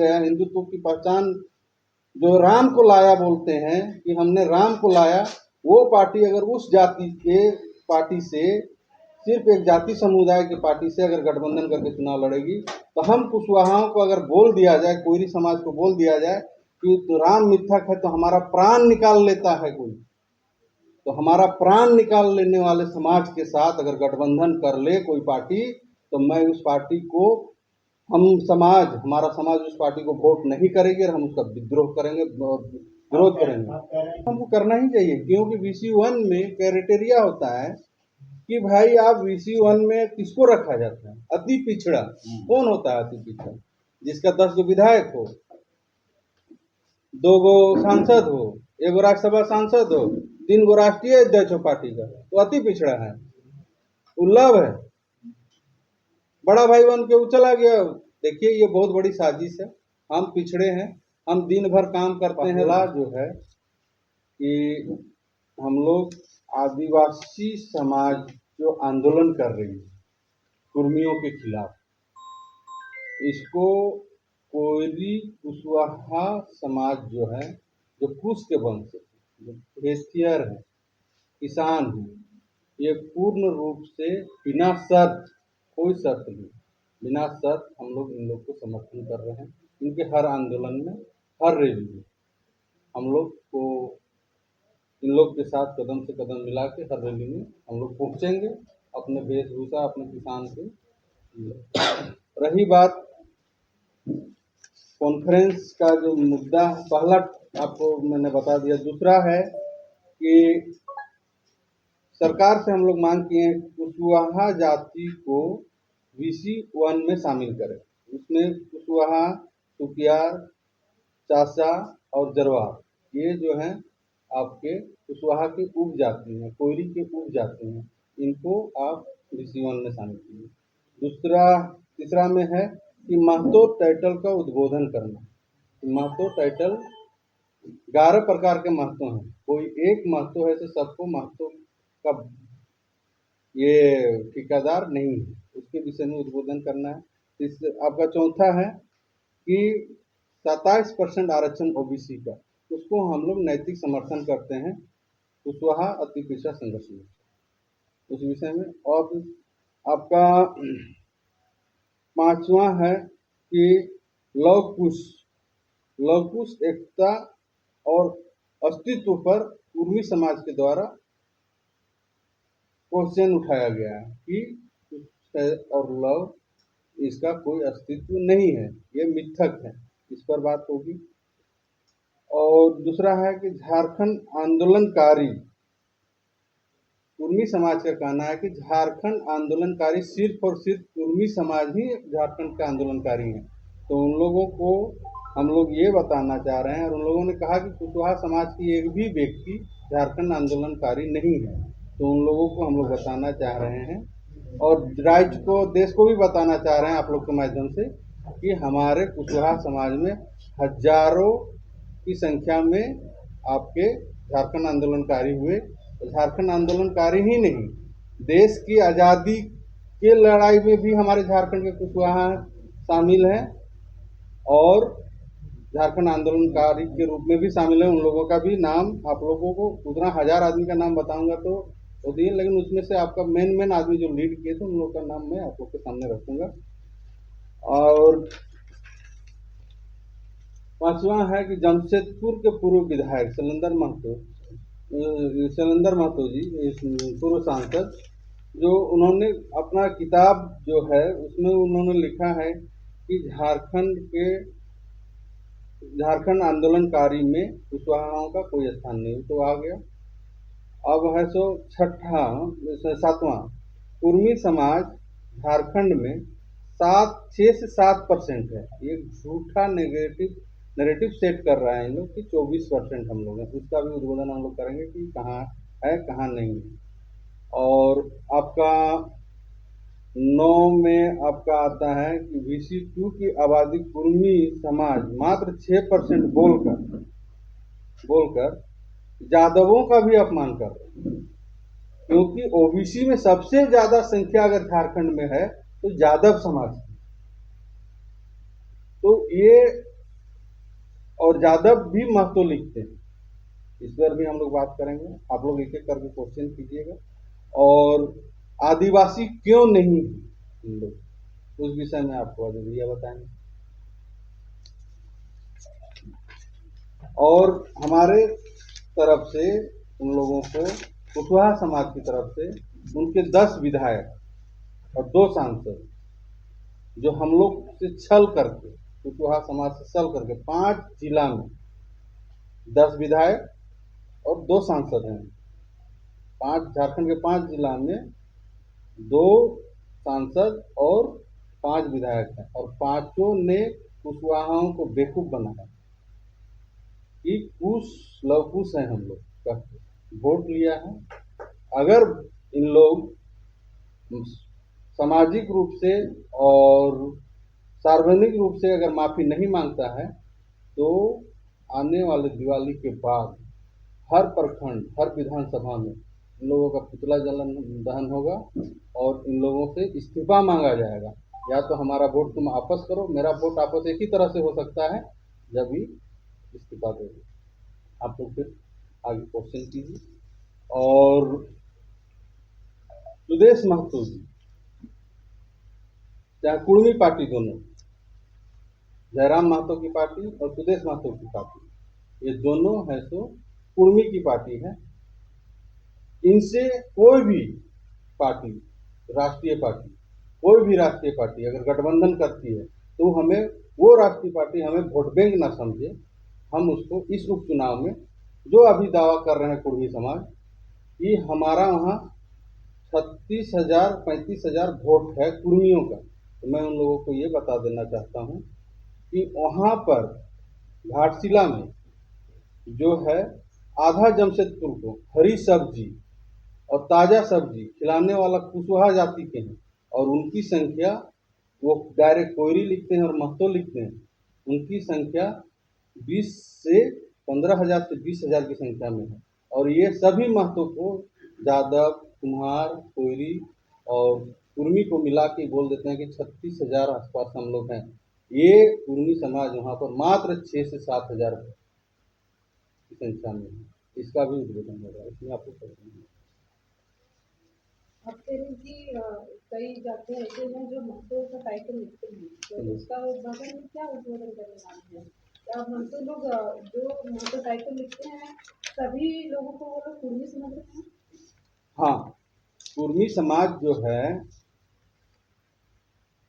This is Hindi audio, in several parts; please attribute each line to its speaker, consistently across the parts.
Speaker 1: गया। हिंदुत्व की पहचान जो राम को लाया बोलते हैं कि हमने राम को लाया, वो पार्टी अगर उस जाति के पार्टी से, सिर्फ एक जाति समुदाय की पार्टी से अगर गठबंधन करके चुनाव लड़ेगी, तो हम कुशवाहाओं को अगर बोल दिया जाए, कोयरी समाज को बोल दिया जाए कि तो राम मिथक है तो हमारा प्राण निकाल लेता है कोई, तो हमारा प्राण निकाल लेने वाले समाज के साथ अगर गठबंधन कर ले कोई पार्टी, तो मैं उस पार्टी को, हमारा समाज उस पार्टी को वोट नहीं करेगी और हम उसका विद्रोह करेंगे, विरोध करेंगे। हमको करना ही चाहिए, क्योंकि VC1 में क्राइटेरिया होता है कि भाई आप VC1 में किसको रखा जाता है? अति पिछड़ा। कौन होता है अति पिछड़ा? जिसका 10 गो विधायक हो, 2 गो सांसद हो, 1 गो राज्यसभा सांसद हो, 3 गो राष्ट्रीय अध्यक्ष हो पार्टी का, तो अति पिछड़ा है, उल्लभ है, बड़ा भाई बन के वो चला गया। देखिए ये बहुत बड़ी साजिश है। हम पिछड़े हैं, हम दिन भर काम करते हैं। जो है कि हम लोग आदिवासी समाज जो आंदोलन कर रही है कुर्मियों के खिलाफ, इसको कोयरी कुशवाहा समाज जो है, जो कुश के वंश, जो खेतिहर है, किसान है, ये पूर्ण रूप से बिना शर्त, कोई शर्त नहीं, बिना शर्त हम लोग इन लोग को समर्थन कर रहे हैं। इनके हर आंदोलन में, हर रैली में हम लोग को इन लोग के साथ कदम से कदम मिला के हर रैली में हम लोग पहुँचेंगे अपने वेशभूषा, अपने किसान से। रही बात कॉन्फ्रेंस का जो मुद्दा, पहला आपको मैंने बता दिया। दूसरा है कि सरकार से हम लोग मांग किए हैं कुशवाहा जाति को VC1 में शामिल करें। उसमें कुशवाहा, सुकियार, चासा और जरवार, ये जो हैं आपके कुशवाहा की उप जाति हैं, कोयरी के उप जाति हैं, इनको आप VC1 में शामिल कीजिए। तीसरा में है कि महतो टाइटल का उद्बोधन करना। महतो टाइटल 11 प्रकार के महतो हैं, कोई एक महतो है तो सबको महतो का ये ठेकेदार नहीं है, उसके विषय में उद्बोधन करना है। आपका चौथा है कि 27% आरक्षण OBC का, उसको हम लोग नैतिक समर्थन करते हैं कुशवाहा अति पिछड़ा संघर्ष में, उस विषय में। और आपका पांचवा है कि लव कुश एकता और अस्तित्व पर कुर्मी समाज के द्वारा क्वेश्चन उठाया गया है कि कुश और लव, इसका कोई अस्तित्व नहीं है, ये मिथक है, इस पर बात होगी। और दूसरा है कि झारखंड आंदोलनकारी, कुर्मी समाज का कहना है कि झारखंड आंदोलनकारी सिर्फ और सिर्फ कुर्मी समाज ही झारखंड के आंदोलनकारी हैं। तो उन लोगों को हम लोग ये बताना चाह रहे हैं, और उन लोगों ने कहा कि कुशवाहा समाज की एक भी व्यक्ति झारखंड आंदोलनकारी नहीं है। तो उन लोगों को हम लोग बताना चाह रहे हैं, और राज्य को, देश को भी बताना चाह रहे हैं आप लोग के माध्यम से कि हमारे कुशवाहा समाज में हजारों की संख्या में आपके झारखंड आंदोलनकारी हुए। झारखंड आंदोलनकारी ही नहीं, देश की आज़ादी के लड़ाई में भी हमारे झारखंड के कुशवाहा शामिल हैं, और झारखंड आंदोलनकारी के रूप में भी शामिल है। उन लोगों का भी नाम आप लोगों को, उतना 1000 आदमी का नाम बताऊंगा तो दिए, लेकिन उसमें से आपका मेन आदमी जो लीड किए थे उन लोगों का नाम मैं आप लोग के सामने रखूंगा। और पांचवा है कि जमशेदपुर के पूर्व विधायक शैलेंद्र महतो जी, पूर्व सांसद, जो उन्होंने अपना किताब जो है उसमें उन्होंने लिखा है कि झारखंड आंदोलनकारी में कुशवाहाओं का कोई स्थान नहीं, तो आ गया। अब है सो सातवां, कुर्मी समाज झारखंड में 6 से 7% है। ये झूठा नेगेटिव सेट कर रहे हैं इन लोग कि 24% हम लोग हैं। उसका भी उद्बोधन हम लोग करेंगे कि कहाँ है कहाँ नहीं है। और आपका 9 में आपका आता है कि VC2 की आबादी कुर्मी समाज मात्र 6% बोलकर यादवों का भी अपमान कर रहे हैं, क्योंकि OBC में सबसे ज्यादा संख्या अगर झारखंड में है तो यादव समाज की। तो ये और यादव भी महतो लिखते हैं। इस पर भी हम लोग बात करेंगे, आप लोग एक एक करके क्वेश्चन कीजिएगा। और आदिवासी क्यों नहीं हम लोग, उस विषय में आपको अभी भैया बताएंगे। और हमारे तरफ से उन लोगों को, कुशवाहा समाज की तरफ से उनके 10 विधायक और 2 सांसद जो हम लोग से छल करके, कुशवाहा समाज से छल करके 5 जिला में 10 विधायक और 2 सांसद हैं। 5 झारखंड के 5 जिला में 2 सांसद और 5 विधायक हैं, और पांचों ने कुशवाहाओं को बेवकूफ बनाया कि कुश लवकुश है हम लोग कहते वोट लिया है। अगर इन लोग सामाजिक रूप से और सार्वजनिक रूप से अगर माफी नहीं मांगता है तो आने वाले दिवाली के बाद हर प्रखंड, हर विधानसभा में इन लोगों का पुतला जलन दहन होगा और इन लोगों से इस्तीफा मांगा जाएगा। या तो हमारा वोट तुम वापस करो, मेरा वोट वापस एक ही तरह से हो सकता है जब ही इस्तीफा दोगे। आप लोग फिर आगे क्वेश्चन कीजिए। और सुदेश महतो जी, चाहे कुर्मी पार्टी, दोनों जयराम महतो की पार्टी और सुदेश महतो की पार्टी, ये दोनों है सो कुर्मी की पार्टी है। इनसे कोई भी पार्टी, राष्ट्रीय पार्टी, कोई भी राष्ट्रीय पार्टी अगर गठबंधन करती है तो हमें वो राष्ट्रीय पार्टी हमें वोट बैंक ना समझे। हम उसको इस उपचुनाव में जो अभी दावा कर रहे हैं कुर्मी समाज कि हमारा वहाँ 36,000 35,000 वोट है कुर्मियों का, तो मैं उन लोगों को ये बता देना चाहता हूँ कि वहाँ पर घाटशिला में जो है आधा जमशेदपुर को हरी सब्जी और ताज़ा सब्जी खिलाने वाला कुशवाहा जाति के हैं, और उनकी संख्या, वो डायरेक्ट कोयरी लिखते हैं और महतो लिखते हैं, उनकी संख्या 20 से 15,000 से 20,000 की संख्या में है। और ये सभी महतो को यादव, कुम्हार, कोयरी और कुर्मी को मिला के बोल देते हैं कि 36,000 आसपास हम लोग हैं। ये कुर्मी समाज वहाँ पर मात्र 6 से 7,000 की संख्या में है। इसका भी उद्घाटन होगा, इसमें आपको करेंगे।
Speaker 2: अब कह रहे कि कई जातियां ऐसे हैं जो महतो का टाइटल लिखते हैं, तो उसका उद्घाटन में क्या उद्घाटन करने वाले हैं? अब महतो लोग जो महतो टाइटल लिखते हैं सभी लोगों को वो लोग कुर्मी समझते हैं?
Speaker 1: हाँ, कुर्मी समाज जो है,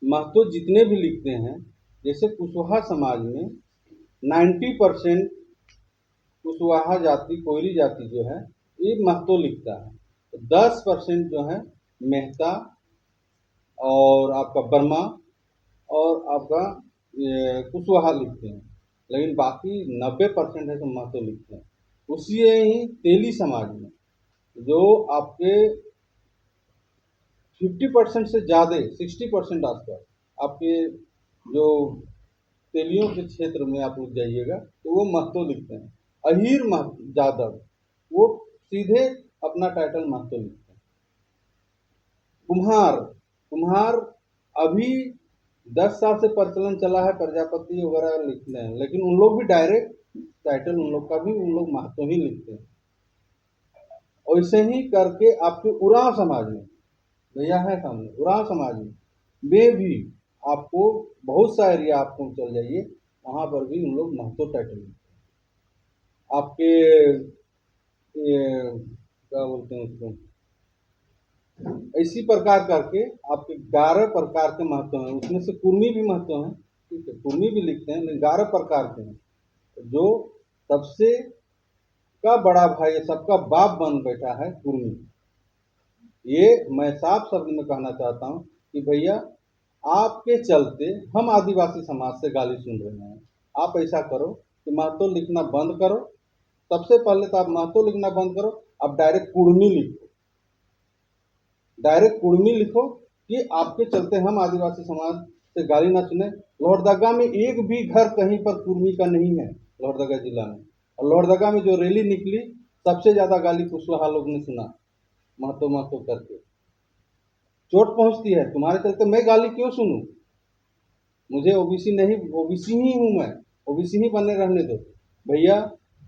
Speaker 1: महतो जितने भी लिखते हैं, जैसे कुशवाहा समाज में 90% कुशवाहा जाति, कोयरी जाति जो है ये महतो लिखता है। 10% जो है मेहता और आपका वर्मा और आपका कुशवाहा लिखते हैं, लेकिन बाकी 90% है तो महतो लिखते हैं। उसी ही तेली समाज में जो आपके 50% से ज़्यादा, 60% आसपास आपके जो तेलियों के क्षेत्र में आप उठ जाइएगा तो वो महतो लिखते हैं। अहीर यादव वो सीधे अपना टाइटल महतो लिखते हैं। कुम्हार, कुम्हार अभी 10 साल से प्रचलन चला है, प्रजापति वगैरह लिखते हैं, लेकिन उन लोग भी डायरेक्ट टाइटल उन लोग का भी उन लोग महतो ही लिखते हैं। वैसे ही करके आपके उरांव समाज में, भैया है सामने, उरांव समाज में भी आपको बहुत सा एरिया आपको चल जाइए, वहाँ पर भी उन लोग महतो टाइटल लिखते हैं। आपके क्या बोलते हैं उसको, इसी प्रकार करके आपके 11 प्रकार के महत्व हैं, उसमें से कुर्मी भी महत्व हैं। ठीक है, कुर्मी भी लिखते हैं, लेकिन 11 प्रकार के हैं। जो सबसे का बड़ा भाई, सबका बाप बन बैठा है कुर्मी। ये मैं साफ शब्द में कहना चाहता हूँ कि भैया आपके चलते हम आदिवासी समाज से गाली सुन रहे हैं। आप ऐसा करो कि महतो लिखना बंद करो। सबसे पहले तो आप महतो लिखना बंद करो, आप डायरेक्ट कुर्मी लिखो, डायरेक्ट कुर्मी लिखो कि आपके चलते हम आदिवासी समाज से गाली ना सुने। लोहरदगा में एक भी घर कहीं पर कुर्मी का नहीं है, लोहरदगा जिला में। और लोहरदगा में जो रैली निकली, सबसे ज्यादा गाली कुशवाहा लोग ने सुना, महतो महतो करके। चोट पहुंचती है, तुम्हारे चलते मैं गाली क्यों सुनूं? मुझे ओबीसी नहीं, ओबीसी ही हूं मैं, ओबीसी ही बने रहने दो। भैया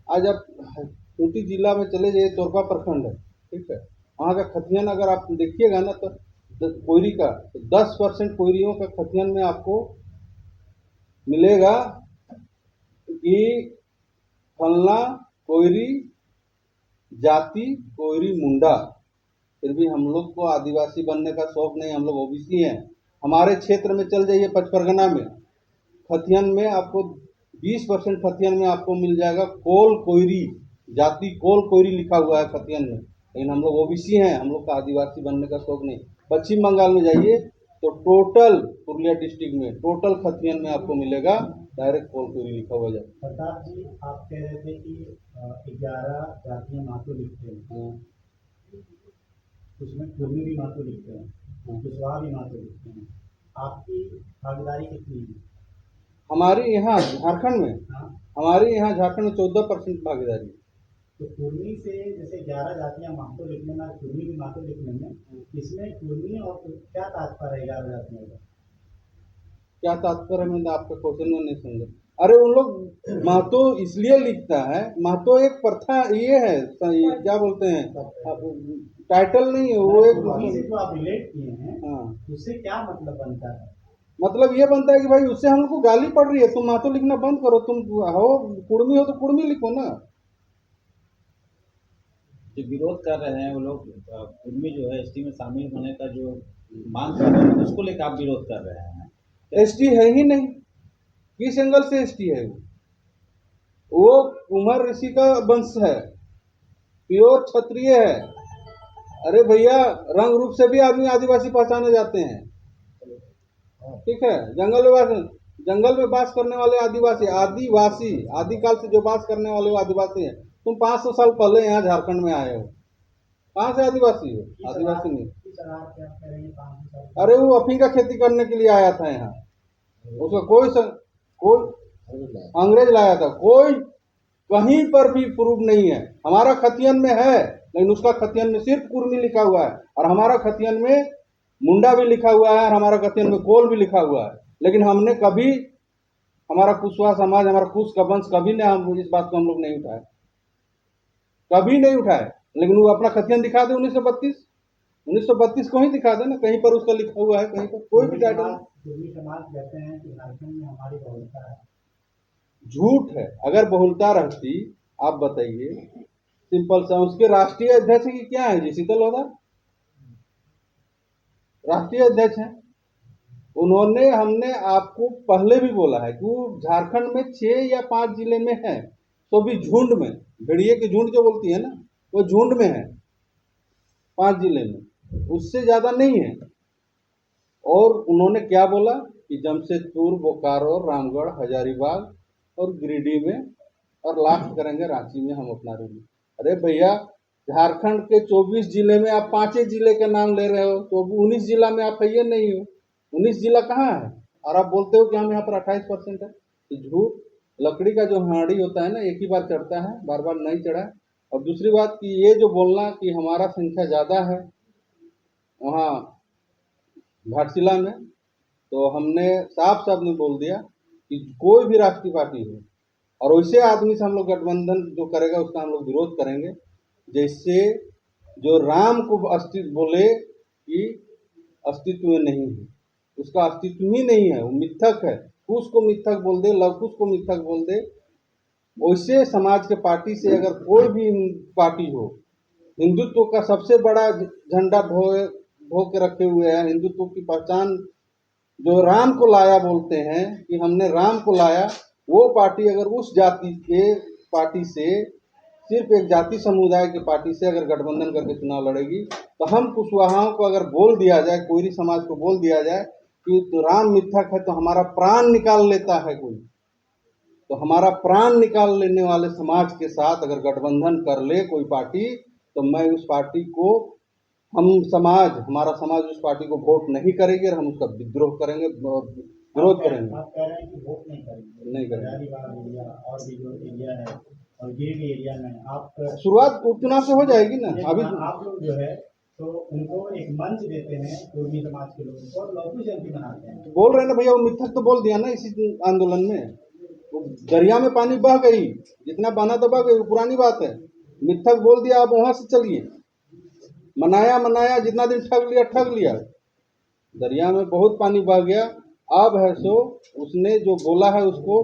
Speaker 1: आज आप खूंटी जिला में चले जाइए, तोरपा प्रखंड है, ठीक है, वहाँ का खतियान अगर आप देखिएगा ना तो कोयरी का तो 10% कोयरियों का खतियान में आपको मिलेगा कि फलना कोयरी जाति कोयरी मुंडा। फिर भी हम लोग को आदिवासी बनने का शौक नहीं, हम लोग ओबीसी हैं। हमारे क्षेत्र में चल जाइए पचपरगना में, खतियन में आपको 20% खतियन में आपको मिल जाएगा कोल कोयरी जाति, कोल कोयरी लिखा हुआ है खतियन में। लेकिन हम लोग ओबीसी हैं, हम लोग का आदिवासी बनने का शौक नहीं। पश्चिम बंगाल में जाइए तो टोटल पुरुलिया डिस्ट्रिक्ट में टोटल खतियन में आपको मिलेगा डायरेक्ट कोल कोयरी लिखा हुआ जाए।
Speaker 3: प्रताप जी, आप कह रहे थे कि 11 जातियां मातो लिखते हैं, उसमें कुर्मी भी मातो लिखते हैं, कुशवाहा भी मातो लिखते हैं, आपकी भागीदारी कितनी है?
Speaker 1: हमारे यहाँ झारखंड में
Speaker 3: हाँ,
Speaker 1: हमारे यहाँ झारखंड में 14% भागीदारी है।
Speaker 3: तो कुर्मी से जैसे 11 जातियां मातो लिखने में, कुर्मी भी मातो लिखने में, इसमें कुर्मी और क्या तात्पर्य है 11 जातियों का?
Speaker 1: क्या तात्पर्य है, मैं आपका क्वेश्चन में नहीं समझा। अरे उन लोग महतो इसलिए लिखता है, महतो एक प्रथा ये है, ये क्या बोलते हैं, टाइटल नहीं है वो, एक
Speaker 3: वहीं से जो आप रिलेट किए हैं,
Speaker 1: हाँ,
Speaker 3: उससे क्या मतलब बनता है?
Speaker 1: मतलब ये बनता है कि भाई उससे हमको गाली पड़ रही है, तुम महतो लिखना बंद करो, तुम हो कुर्मी हो तो कुर्मी लिखो ना।
Speaker 4: जो विरोध कर रहे हैं वो लोग कुर्मी जो है एसटी में शामिल होने का जो मांग कर रहे हैं उसको लेकर आप विरोध कर रहे हैं।
Speaker 1: एसटी है ही नहीं, किस एंगल से एसटी है वो कुम्हार ऋषि का वंश है, प्योर क्षत्रिय है। अरे भैया रंग रूप से भी आदमी आदिवासी पहचाने जाते हैं, ठीक है, जंगल में बास करने वाले आदिवासी, आदिकाल से जो बास करने वाले वो आदिवासी हैं। तुम 500 साल पहले यहाँ झारखंड में आए हो, कहाँ से आदिवासी हो? आदिवासी नहीं। अरे वो अफीम का खेती करने के लिए आया था यहाँ, उसका कोई अंग्रेज लाया था, कोई कहीं पर भी प्रूफ नहीं है। हमारा खतियन में है, लेकिन उसका खतियन में सिर्फ कुर्मी लिखा हुआ है, और हमारा खतियन में मुंडा भी लिखा हुआ है, और हमारा खतियन में कोल भी लिखा हुआ है। लेकिन हमने कभी, हमारा कुशवाहा समाज, हमारा कुश का वंश कभी ने हम इस बात को हम लोग नहीं उठाए, कभी नहीं उठाए। लेकिन वो अपना खतियन दिखा दे 1932 को ही दिखा दे ना, कहीं पर उसका लिखा हुआ है, कहीं पर कोई भी टाइटल।
Speaker 3: समाज कहते हैं कि झारखंड में हमारी बहुलता है,
Speaker 1: झूठ है। अगर बहुलता रहती, आप बताइए, सिंपल सा, उसके राष्ट्रीय अध्यक्ष की क्या है जी, शीतल लोधा राष्ट्रीय अध्यक्ष है। उन्होंने, हमने आपको पहले भी बोला है कि वो झारखंड में 6 या 5 जिले में है, तो भी झुंड में, भेड़िए की झुंड जो बोलती है ना, वो झुंड में है 5 जिले में, उससे ज्यादा नहीं है। और उन्होंने क्या बोला कि जमशेदपुर, बोकारो, रामगढ़, हजारीबाग और गिरिडीह में, और लास्ट करेंगे रांची में हम अपना रैली। अरे भैया झारखंड के 24 जिले में आप 5 जिले के नाम ले रहे हो, तो 19 जिला में आप है नहीं हो। 19 जिला कहाँ है, और आप बोलते हो कि हम यहाँ पर 28% है। तो झूठ। लकड़ी का जो हांडी होता है ना, एक ही बार चढ़ता है, बार बार नहीं चढ़ा। और दूसरी बात कि ये जो बोलना कि हमारा संख्या ज़्यादा है वहाँ घाटशिला में, तो हमने साफ साफ में बोल दिया कि कोई भी राष्ट्रीय पार्टी हो और वैसे आदमी से हम लोग गठबंधन जो करेगा उसका हम लोग विरोध करेंगे, जैसे जो राम को अस्तित्व बोले कि अस्तित्व में नहीं है, उसका अस्तित्व ही नहीं है, वो मिथक है। कुछ को मिथक बोल दे, लवकुश को मिथक बोल दे, वैसे समाज के पार्टी से अगर कोई भी पार्टी हो, हिंदुत्व का सबसे बड़ा झंडा ढो के रखे हुए हैं, हिंदुत्व की पहचान जो राम को लाया बोलते हैं कि हमने राम को लाया, वो पार्टी अगर उस जाति के पार्टी से, सिर्फ एक जाति समुदाय की पार्टी से अगर गठबंधन करके चुनाव लड़ेगी, तो हम कुशवाहाओं को अगर बोल दिया जाए, कोयरी समाज को बोल दिया जाए कि तो राम मिथक है, तो हमारा प्राण निकाल लेता है कोई, तो हमारा प्राण निकाल लेने वाले समाज के साथ अगर गठबंधन कर ले कोई पार्टी, तो मैं उस पार्टी को, हमारा समाज उस पार्टी को वोट नहीं करेगी, और हम उसका विद्रोह करेंगे और विरोध करेंगे।
Speaker 3: आप कह रहे हैं कि वोट नहीं करेंगे एरिया और भी जो एरिया है और गिरिडीह एरिया में आप
Speaker 1: शुरुआत उपचुनाव से हो जाएगी ना। अभी
Speaker 3: आप लोग जो है तो उनको एक मंच देते हैं, कुर्मी समाज के लोगों को, और लौकी जयंती मनाते हैं।
Speaker 1: बोल रहे हैं ना भैया, वो मिथक तो बोल दिया ना इसी आंदोलन में, वो दरिया में पानी बह गई, जितना बहना तो बह गई, वो पुरानी बात है। मिथक बोल दिया, आप वहां से चलिए, मनाया जितना दिन ठग लिया। दरिया में बहुत पानी बह गया। अब है सो उसने जो बोला है उसको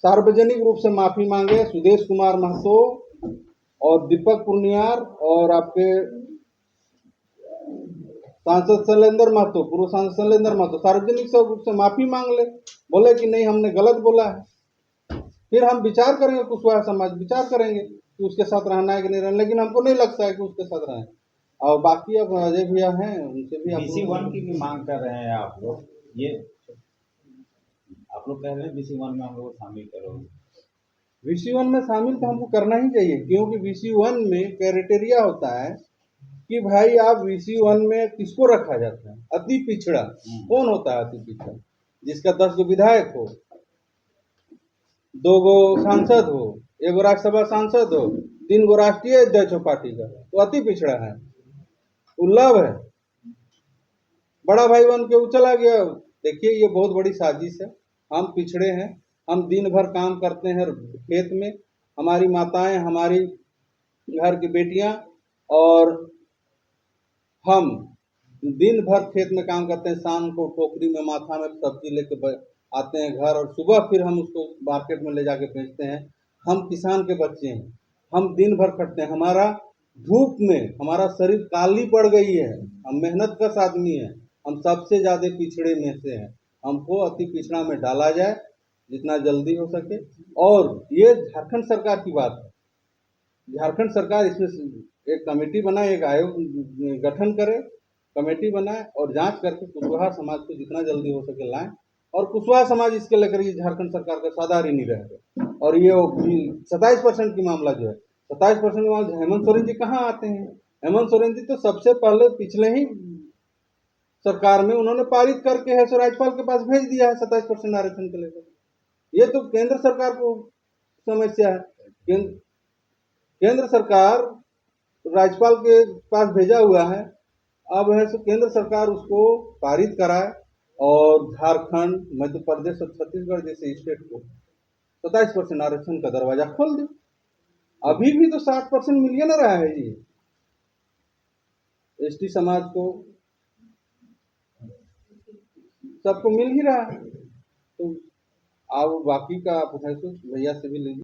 Speaker 1: सार्वजनिक रूप से माफी मांगे सुदेश कुमार महतो और दीपक पुनियार और आपके सांसद शैलेंद्र महतो, पूर्व सांसद शैलेंद्र महतो सार्वजनिक रूप से माफी मांग ले, बोले कि नहीं हमने गलत बोला है। फिर हम विचार करेंगे, कुशवाहा समाज विचार करेंगे कि उसके साथ रहना है कि नहीं रहना, लेकिन हमको नहीं लगता है कि उसके साथ रहें। और बाकी अब अजय भैया हैं, उनसे भी
Speaker 4: BC1 की भी मांग कर रहे हैं आप लोग, ये आप लोग कह रहे हैं BC1 में हम लोग शामिल करो।
Speaker 1: VC1 में शामिल तो हमको करना ही चाहिए, क्योंकि VC1 में क्राइटेरिया होता है कि भाई आप VC1 में किसको रखा जाता है, अति पिछड़ा। कौन होता है अति पिछड़ा? जिसका 10 गो विधायक हो, 2 गो सांसद हो, 1 गो राज्यसभा सांसद हो, 3 गो राष्ट्रीय अध्यक्ष हो पार्टी का, तो अति पिछड़ा है, उल्लभ है। बड़ा भाई बन के वो चला गया। देखिए ये बहुत बड़ी साजिश है। हम पिछड़े हैं, हम दिन भर काम करते हैं खेत में, हमारी माताएं, हमारी घर की बेटियां, और हम दिन भर खेत में काम करते हैं। शाम को टोकरी में माथा में सब्जी लेके आते हैं घर, और सुबह फिर हम उसको मार्केट में ले जाके बेचते हैं। हम किसान के बच्चे हैं, हम दिन भर खटते हैं। हमारा धूप में हमारा शरीर काली पड़ गई है, हम मेहनत कश आदमी है, हम सबसे ज्यादा पिछड़े में से हैं। हमको अति पिछड़ा में डाला जाए जितना जल्दी हो सके। और ये झारखंड सरकार की बात है, झारखंड सरकार इसमें एक कमेटी बनाए, एक आयोग गठन करे, कमेटी बनाए और जांच करके कुशवाहा समाज को जितना जल्दी हो सके लाएं। और कुशवाहा समाज इसके लेकर ये झारखंड सरकार का साधार ही नहीं रहेगा। और ये 27% की मामला जो है, 27% के मामला, हेमंत सोरेन जी कहाँ आते हैं? हेमंत सोरेन जी तो सबसे पहले पिछले ही सरकार में उन्होंने पारित करके है सो राज्यपाल के पास भेज दिया है 27% आरक्षण को लेकर। ये तो केंद्र सरकार को समस्या है। केंद्र सरकार राज्यपाल के पास भेजा हुआ है, अब है सो केंद्र सरकार उसको पारित कराए और झारखंड, मध्य प्रदेश और छत्तीसगढ़ जैसे स्टेट को 27% आरक्षण का दरवाजा खोल दे। अभी भी तो 60% मिल न रहा है ये एसटी समाज को, सबको मिल ही रहा है। तो आप बाकी का आप भैया से भी लीजिए।